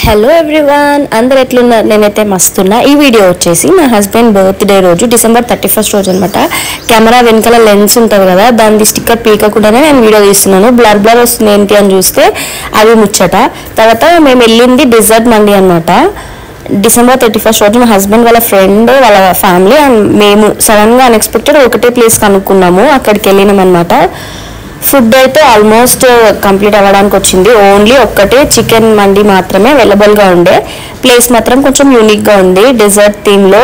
Hello everyone, అందరు ఎట్లున్నారు? నేనైతే మస్తున్నా. ఈ వీడియో వచ్చేసి నా హస్బెండ్ బర్త్డే రోజు December 31st రోజు అనమాట. కెమెరా వెనకాల లెన్స్ ఉంటుంది కదా, దాని స్టిక్కర్ పీకకుండానే నేను వీడియో తీస్తున్నాను. బ్లర్ వస్తుంది ఏంటి అని చూస్తే అది ముచ్చట. తర్వాత మేము వెళ్ళింది డెజర్ట్ మండి అనమాట. December 31st రోజు మా హస్బెండ్ వాళ్ళ ఫ్రెండ్ వాళ్ళ ఫ్యామిలీ అండ్ మేము సడన్గా అన్ఎక్స్పెక్టెడ్ ఒకటే ప్లేస్ కనుక్కున్నాము. అక్కడికి వెళ్ళినాం అనమాట. ఫుడ్ అయితే ఆల్మోస్ట్ కంప్లీట్ అవ్వడానికి వచ్చింది. ఓన్లీ ఒక్కటే చికెన్ మండి మాత్రమే అవైలబుల్గా ఉండే. ప్లేస్ మాత్రం కొంచెం యూనిక్గా ఉంది. డెజర్ట్ థీమ్లో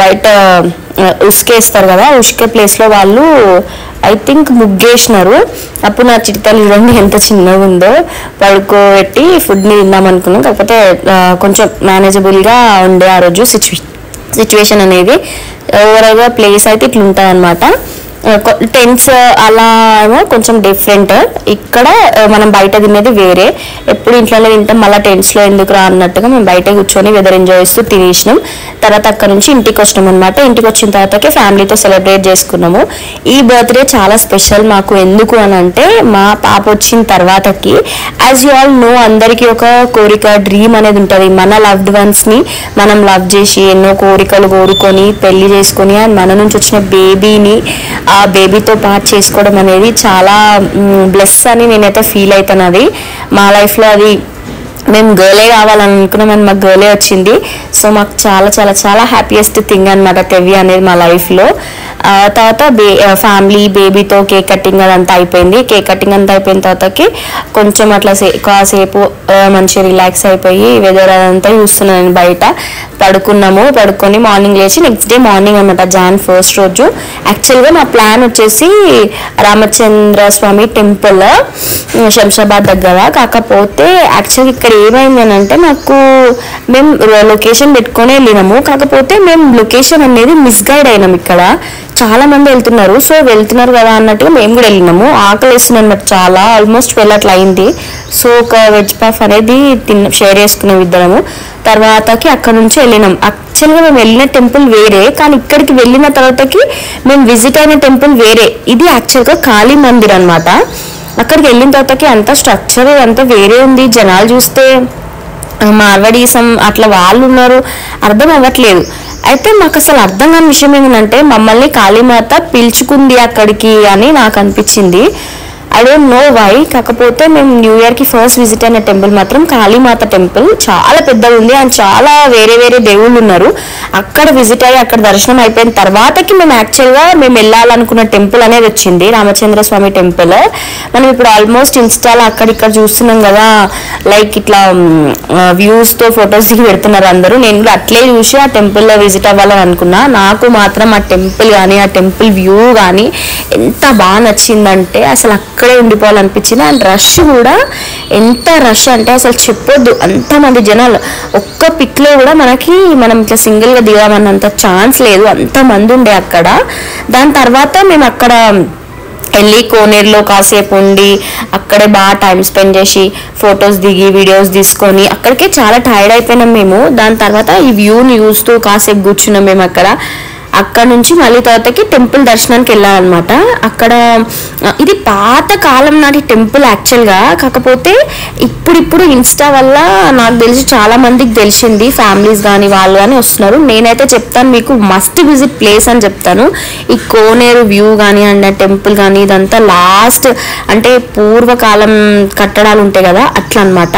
వైట్ ఉసుకేస్తారు కదా, ఉసుకే ప్లేస్లో వాళ్ళు ఐ థింక్ ముగ్గేసినారు. అప్పుడు నా చిట్కాలు చూడండి ఎంత చిన్నగా ఉందో. పడుకోబెట్టి ఫుడ్ని తిందాం అనుకున్నాం. కాకపోతే కొంచెం మేనేజబుల్గా ఉండే ఆ రోజు సిచ్యువేషన్ అనేది. ఓవరాల్గా ప్లేస్ అయితే ఇట్లా ఉంటుంది అనమాట. టెంట్స్ అలా ఏమో కొంచెం డిఫరెంట్. ఇక్కడ మనం బయట తినేది వేరే. ఎప్పుడు ఇంట్లోనే తింటాం, మళ్ళీ టెంట్స్లో ఎందుకు రా అన్నట్టుగా మేము బయట కూర్చొని వెదర్ ఎంజాయ్ చేస్తూ తినేసినాం. తర్వాత అక్కడ నుంచి ఇంటికి వచ్చినాం అనమాట. ఇంటికి వచ్చిన తర్వాతకి ఫ్యామిలీతో సెలబ్రేట్ చేసుకున్నాము. ఈ బర్త్డే చాలా స్పెషల్ మాకు. ఎందుకు అని అంటే మా పాప వచ్చిన తర్వాతకి యాజ్ యూ ఆల్ నో అందరికీ ఒక కోరిక, డ్రీమ్ అనేది ఉంటుంది. మన లవ్డ్ వన్స్ని మనం లవ్ చేసి ఎన్నో కోరికలు కోరుకొని పెళ్లి చేసుకొని అండ్ మన నుంచి వచ్చిన బేబీని ఆ బేబీతో పాటు చేసుకోవడం అనేది చాలా బ్లెస్ అని నేనైతే ఫీల్ అవుతాను. అది మా లైఫ్లో అది మేము గర్లే కావాలని అనుకున్నాం అండ్ మాకు గర్లే వచ్చింది. సో మాకు చాలా చాలా చాలా హ్యాపీయెస్ట్ థింగ్ అనమాట తెవి అనేది మా లైఫ్లో. తర్వాత ఫ్యామిలీ బేబీతో కేక్ కటింగ్ అదంతా అయిపోయింది. కేక్ కటింగ్ అంతా అయిపోయిన తర్వాతకి కొంచెం అట్లా కాసేపు మంచిగా రిలాక్స్ అయిపోయి వెదర్ అదంతా చూస్తున్నాను. బయట పడుకొని మార్నింగ్ లేచి నెక్స్ట్ డే మార్నింగ్ అనమాట Jan 1st రోజు. యాక్చువల్గా మా ప్లాన్ వచ్చేసి రామచంద్ర స్వామి టెంపుల్ శంషాబాద్ దగ్గర. కాకపోతే యాక్చువల్గా ఇక్కడ ఏమైంది అని అంటే మేము లొకేషన్ పెట్టుకొని వెళ్ళినాము. కాకపోతే మేము లొకేషన్ అనేది మిస్గైడ్ అయినాం. ఇక్కడ చాలా మంది వెళ్తున్నారు, సో వెళ్తున్నారు కదా అన్నట్టుగా మేము కూడా వెళ్ళినాము. ఆకలి వేస్తున్నాం అన్నమాట చాలా. ఆల్మోస్ట్ 12 అట్లా అయింది. సో ఒక వెజ్ పఫ్ అనేది షేర్ చేసుకున్నాం ఇద్దరము. తర్వాతకి అక్కడ నుంచి వెళ్ళినాం. యాక్చువల్గా మేము వెళ్ళిన టెంపుల్ వేరే, కానీ ఇక్కడికి వెళ్ళిన తర్వాతకి మేము విజిట్ అయిన టెంపుల్ వేరే. ఇది యాక్చువల్గా కాళీ మందిర్ అనమాట. అక్కడికి వెళ్ళిన తర్వాతకి అంత స్ట్రక్చర్ అంతా వేరే ఉంది. జనాలు చూస్తే మార్వడీసం అట్లా వాళ్ళు ఉన్నారు, అర్థం అవ్వట్లేదు. అయితే మాకు అసలు అర్థం కాని విషయం ఏంటంటే మమ్మల్ని కాళీమాత పిలుచుకుంది అక్కడికి అని నాకు అనిపించింది. I don't know why. కాకపోతే మేము న్యూ ఇయర్కి ఫస్ట్ విజిట్ అయిన టెంపుల్ మాత్రం కాళీమాత టెంపుల్. చాలా పెద్దగా ఉంది అండ్ చాలా వేరే వేరే దేవుళ్ళు ఉన్నారు. అక్కడ విజిట్ అయ్యి అక్కడ దర్శనం అయిపోయిన తర్వాతకి మేము వెళ్ళాలనుకున్న టెంపుల్ అనేది వచ్చింది, రామచంద్ర స్వామి టెంపుల్. మనం ఇప్పుడు ఆల్మోస్ట్ ఇన్స్టాలో అక్కడిక్కడ చూస్తున్నాం కదా, లైక్ ఇట్లా వ్యూస్తో ఫొటోస్ దిగి పెడుతున్నారు అందరూ. నేను కూడా అట్లే చూసి ఆ టెంపుల్లో విజిట్ అవ్వాలని అనుకున్నా. నాకు మాత్రం ఆ టెంపుల్ కానీ ఆ టెంపుల్ వ్యూ కానీ ఎంత బాగా నచ్చిందంటే అసలు అక్కడే ఉండిపోవాలనిపించింది. అండ్ రష్ కూడా ఎంత రష్ అంటే అసలు చెప్పొద్దు, అంతమంది జనాలు. ఒక్క పిక్లో కూడా మనం ఇట్లా సింగిల్గా దిగామన్నంత ఛాన్స్ లేదు, అంతమంది ఉండే అక్కడ. దాని తర్వాత మేము అక్కడ వెళ్ళి కోనేరులో కాసేపు ఉండి అక్కడే బాగా టైం స్పెండ్ చేసి ఫొటోస్ దిగి వీడియోస్ తీసుకొని అక్కడికే చాలా టైర్డ్ అయిపోయినాం మేము. దాని తర్వాత ఈ వ్యూని చూస్తూ కాసేపు కూర్చున్నాం మేము అక్కడ నుంచి మళ్ళీ తర్వాతకి టెంపుల్ దర్శనానికి వెళ్ళాలన్నమాట. అక్కడ ఇది పాత కాలం నాటి టెంపుల్ యాక్చువల్గా. కాకపోతే ఇప్పుడు ఇన్స్టా వల్ల నాకు తెలిసి చాలా మందికి తెలిసింది, ఫ్యామిలీస్ కానీ వాళ్ళు కానీ వస్తున్నారు. నేనైతే చెప్తాను మీకు మస్ట్ విజిట్ ప్లేస్ అని చెప్తాను. ఈ కోనేరు వ్యూ కానీ అండ్ టెంపుల్ కానీ ఇదంతా లాస్ట్ అంటే పూర్వకాలం కట్టడాలు ఉంటాయి కదా అట్లా అనమాట.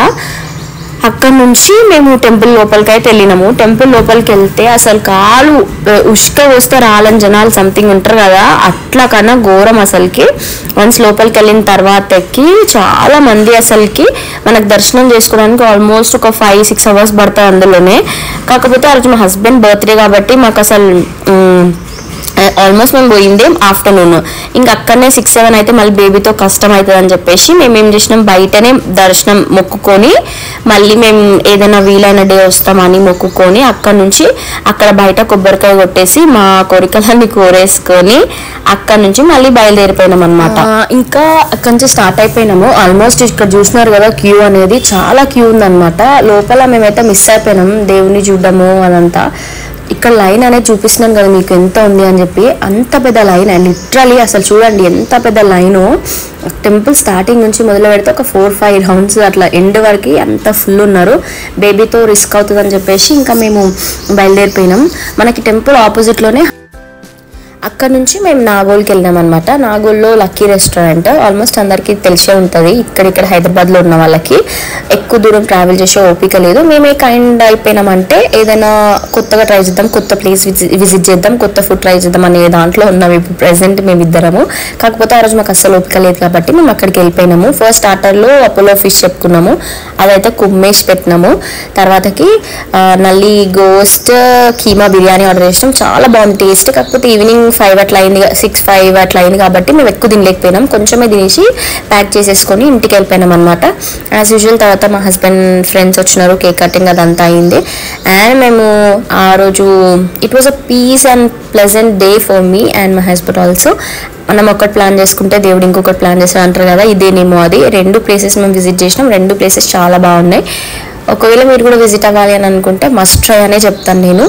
అక్కడ నుంచి మేము టెంపుల్ లోపలికి అయితే వెళ్ళినాము. టెంపుల్ లోపలికి వెళ్తే అసలు కాలు వస్తే రాలని జనాలు సంథింగ్ ఉంటారు కదా, అట్లా కన్నా ఘోరం అసలుకి. వన్స్ లోపలికి వెళ్ళిన తర్వాతకి చాలా మంది అసలుకి మనకు దర్శనం చేసుకోవడానికి ఆల్మోస్ట్ ఒక 5-6 అవర్స్ పడతాయి అందులోనే. కాకపోతే ఆ రోజు మా హస్బెండ్ బర్త్డే కాబట్టి మాకు అసలు ఆల్మోస్ట్ మేము పోయింది ఆఫ్టర్నూన్. ఇంకా అక్కడనే 6-7 అయితే మళ్ళీ బేబీతో కష్టం అవుతుంది అని చెప్పేసి మేము ఏం చేసినాం, బయటనే దర్శనం మొక్కుకొని మళ్ళీ మేము ఏదైనా వీలైన డే వస్తామని మొక్కుకొని అక్కడ బయట కొబ్బరికాయ కొట్టేసి మా కోరికలన్నీ కోరేసుకొని అక్కడ నుంచి మళ్ళీ బయలుదేరిపోయినాం అనమాట. ఇంకా అక్కడి నుంచి స్టార్ట్ అయిపోయినాము. ఆల్మోస్ట్ ఇక్కడ చూసినారు కదా క్యూ అనేది చాలా క్యూ ఉందన్నమాట. లోపల మేమైతే మిస్ అయిపోయినాం దేవుని చూడడము అదంతా. ఇక్కడ లైన్ అనేది చూపిస్తున్నాను కదా మీకు ఎంత ఉంది అని చెప్పి, అంత పెద్ద లైన్ అండ్ లిటరలీ అసలు చూడండి ఎంత పెద్ద లైను. టెంపుల్ స్టార్టింగ్ నుంచి మొదలు పెడితే ఒక 4-5 రౌండ్స్ అట్లా ఎండ్ వరకు అంత ఫుల్ ఉన్నారు. బేబీతో రిస్క్ అవుతుందని చెప్పేసి ఇంకా మేము బయలుదేరిపోయినాం. మనకి టెంపుల్ ఆపోజిట్లోనే అక్కడ నుంచి మేము నాగోల్కి వెళ్ళినాం అనమాట. నాగోల్లో లక్కీ రెస్టారెంట్ ఆల్మోస్ట్ అందరికీ తెలిసే ఉంటుంది, ఇక్కడ హైదరాబాద్లో ఉన్న వాళ్ళకి. ఎక్కువ దూరం ట్రావెల్ చేసే ఓపిక లేదు. మేమే కైండ్ అయిపోయినామంటే ఏదైనా కొత్తగా ట్రై చేద్దాం, కొత్త ప్లేస్ విజిట్ చేద్దాం, కొత్త ఫుడ్ ట్రై చేద్దాం అనే దాంట్లో ఉన్నాం ఇప్పుడు ప్రెసెంట్ మేమిద్దరము. కాకపోతే ఆ రోజు మాకు అస్సలు ఓపిక లేదు కాబట్టి మేము అక్కడికి వెళ్ళిపోయినాము. ఫస్ట్ స్టార్టర్లో అపోలో ఫిష్ చెప్పుకున్నాము, అదైతే కుమ్మేసి పెట్టినాము. తర్వాతకి నల్లి గోస్ట్ కీమా బిర్యానీ ఆర్డర్ చేసినాం, చాలా బాగుంది టేస్ట్. కాకపోతే ఈవినింగ్ 5 అట్లా అయింది, 6-5 అట్లా అయింది కాబట్టి మేము ఎక్కువ తినలేకపోయినాం. కొంచెమే తినేసి ప్యాక్ చేసేసుకొని ఇంటికి వెళ్ళిపోయినాం అనమాట. యాజ్ యూజువల్ తర్వాత మా హస్బెండ్ ఫ్రెండ్స్ వచ్చినారు, కేక్ కటింగ్ అదంతా అయింది. అండ్ మేము ఆ రోజు it was a peace and pleasant day for me and my husband also. మనం ఒకటి ప్లాన్ చేసుకుంటే దేవుడు ఇంకొకటి ప్లాన్ చేస్తాడు అంటారు కదా, ఇదేనేమో అది. 2 ప్లేసెస్ మేము విజిట్ చేసినాం, 2 ప్లేసెస్ చాలా బాగున్నాయి. ఒకవేళ మీరు కూడా విజిట్ అవ్వాలి అని అనుకుంటే మస్ట్ ట్రై అనే చెప్తాను నేను.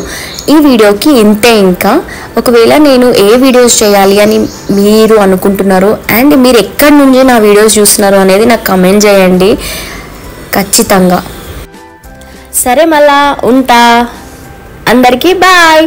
ఈ వీడియోకి ఇంతే. ఇంకా ఒకవేళ నేను ఏ వీడియోస్ చేయాలి అని మీరు అనుకుంటున్నారు అండ్ మీరు ఎక్కడి నుంచి నా వీడియోస్ చూస్తున్నారు అనేది నాకు కమెంట్ చేయండి ఖచ్చితంగా. సరే మళ్ళా ఉంటా, అందరికీ బాయ్.